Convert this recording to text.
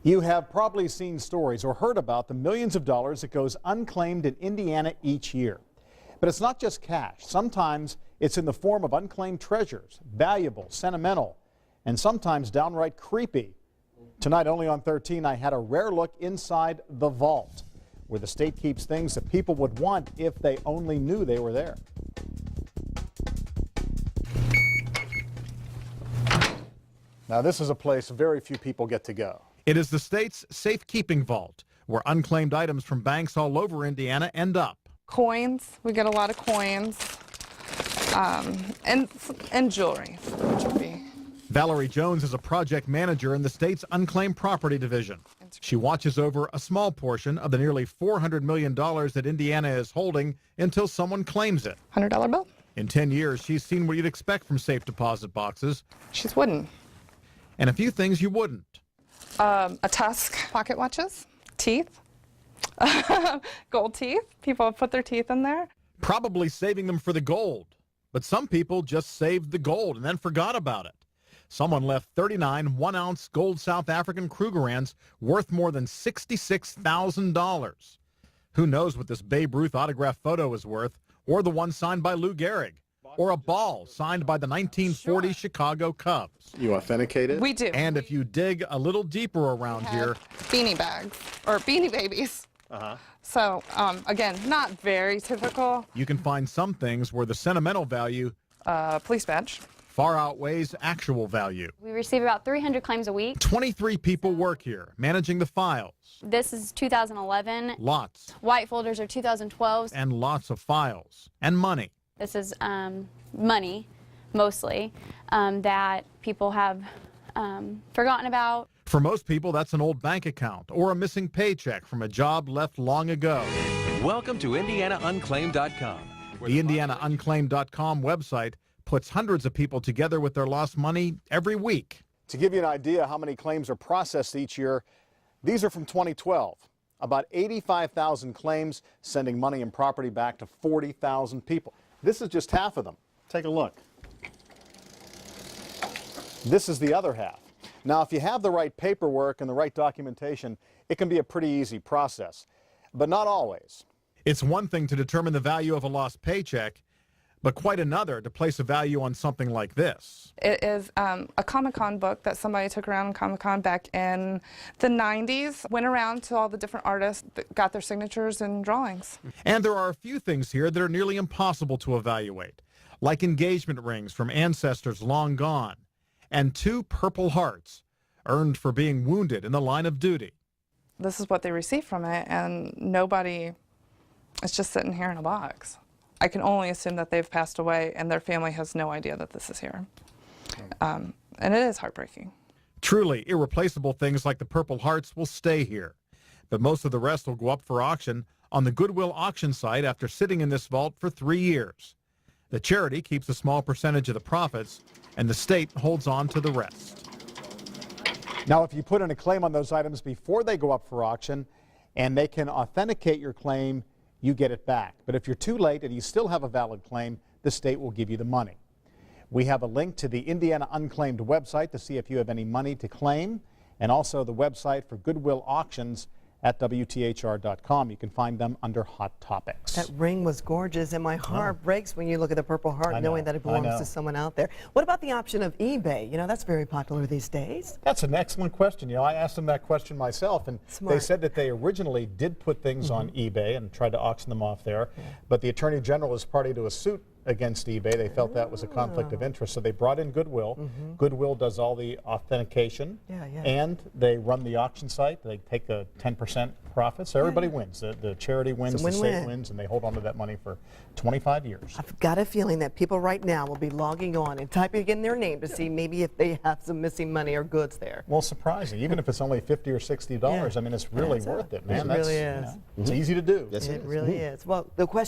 You have probably seen stories or heard about the millions of dollars that goes unclaimed in Indiana each year. But it's not just cash. Sometimes it's in the form of unclaimed treasures, valuable, sentimental, and sometimes downright creepy. Tonight, only on 13, I had a rare look inside the vault, where the state keeps things that people would want if they only knew they were there. Now, this is a place very few people get to go. It is the state's safekeeping vault, where unclaimed items from banks all over Indiana end up. Coins, we get a lot of coins, and jewelry, which would be. Valerie Jones is a project manager in the state's unclaimed property division. She watches over a small portion of the nearly $400 million that Indiana is holding until someone claims it. $100 bill. In 10 years, she's seen what you'd expect from safe deposit boxes. She's wooden. And a few things you wouldn't. A tusk, pocket watches, teeth, gold teeth. People have put their teeth in there. Probably saving them for the gold. But some people just saved the gold and then forgot about it. Someone left 39 one-ounce gold South African Krugerrands worth more than $66,000. Who knows what this Babe Ruth autograph photo is worth, or the one signed by Lou Gehrig, or a ball signed by the 1940 Chicago Cubs. You authenticate it? We do. And if you dig a little deeper around here, beanie bags, or beanie babies. So, again, not very typical. you can find some things where the sentimental value Police badge. far outweighs actual value. We receive about 300 claims a week. 23 people work here, managing the files. This is 2011. Lots White folders are 2012s. and lots of files. And money. This is money, mostly, that people have forgotten about. For most people, that's an old bank account or a missing paycheck from a job left long ago. Welcome to IndianaUnclaimed.com. The IndianaUnclaimed.com website puts hundreds of people together with their lost money every week. To give you an idea how many claims are processed each year, these are from 2012. About 85,000 claims, sending money and property back to 40,000 people. This is just half of them. Take a look. This is the other half. Now, if you have the right paperwork and the right documentation, it can be a pretty easy process, but not always. It's one thing to determine the value of a lost paycheck, but quite another to place a value on something like this. It is a Comic-Con book that somebody took around Comic-Con back in the 90s. Went around to all the different artists that got their signatures and drawings. And there are a few things here that are nearly impossible to evaluate, like engagement rings from ancestors long gone, and 2 Purple Hearts, earned for being wounded in the line of duty. This is what they received from it, and nobody, it's just sitting here in a box. I can only assume that they've passed away and their family has no idea that this is here. And it is heartbreaking. Truly irreplaceable things like the Purple Hearts will stay here, but most of the rest will go up for auction on the Goodwill auction site after sitting in this vault for 3 years. The charity keeps a small percentage of the profits, and the state holds on to the rest. Now, if you put in a claim on those items before they go up for auction and they can authenticate your claim, you get it back. But if you're too late and you still have a valid claim, the state will give you the money. We have a link to the Indiana Unclaimed website to see if you have any money to claim, and also the website for Goodwill auctions at WTHR.com. You can find them under Hot Topics. That ring was gorgeous, and my heart breaks when you look at the Purple Heart, knowing that it belongs to someone out there. What about the option of eBay? You know, that's very popular these days. That's an excellent question. You know, I asked them that question myself, and they said that they originally did put things on eBay and tried to auction them off there, but the Attorney General is party to a suit against eBay. They felt that was a conflict of interest, so they brought in Goodwill. Goodwill does all the authentication, and they run the auction site. They take a 10% profit, so everybody wins. The charity wins, the state wins, and they hold on to that money for 25 years. I've got a feeling that people right now will be logging on and typing in their name to see maybe if they have some missing money or goods there. Well, surprising. Even if it's only $50 or $60, I mean, it's really worth it, man. It really is. You know, it's easy to do. It really is. Well, the question